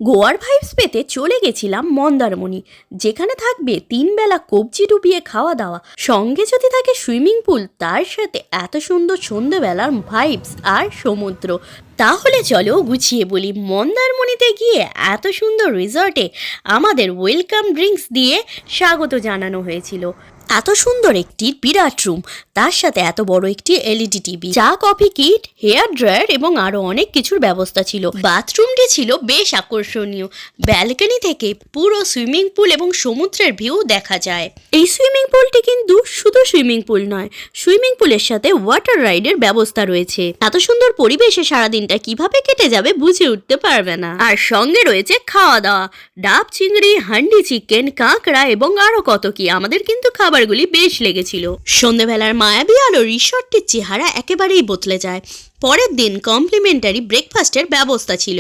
গোয়ার ভাইবস পেতে চলে গেছিলাম মন্দারমণি, যেখানে থাকবে 3 বেলা কবজি ডুবিয়ে খাওয়া দাওয়া, সঙ্গে যদি থাকে সুইমিং পুল, তার সাথে এত সুন্দর সন্ধ্যেবেলার ভাইবস আর সমুদ্র। তাহলে চলো গুছিয়ে বলি, মন্দারমণিতে গিয়ে এত সুন্দর রিসর্টে আমাদের ওয়েলকাম ড্রিঙ্কস দিয়ে স্বাগত জানানো হয়েছিল। এত সুন্দর একটি বিরাট রুম, তার সাথে এত বড় একটি এলইডি টিভি, চা কফি কিট, হেয়ার ড্রায়ার এবং আরো অনেক কিছুর ব্যবস্থা ছিল। বাথরুমটি ছিল বেশ আকর্ষণীয়, ব্যালকনি থেকে পুরো সুইমিং পুল এবং সমুদ্রের ভিউ দেখা যায়। এই সুইমিং পুলটি কিন্তু শুধু সুইমিং পুল নয়, সুইমিং পুলের সাথে ওয়াটার রাইডের ব্যবস্থা রয়েছে। এত সুন্দর পরিবেশে সারাদিনটা কিভাবে কেটে যাবে বুঝে উঠতে পারবে না। আর সঙ্গে রয়েছে খাওয়া দাওয়া, ডাব চিংড়ি, হান্ডি চিকেন, কাঁকড়া এবং আরো কত কি। আমাদের কিন্তু খাবারগুলি বেশ লেগেছিল। সন্ধ্যেবেলার মায়াবী আলো রিসর্টটির চেহারা একেবারেই বদলে যায়। পরের দিন কমপ্লিমেন্টারি ব্রেকফাস্টের ব্যবস্থা ছিল।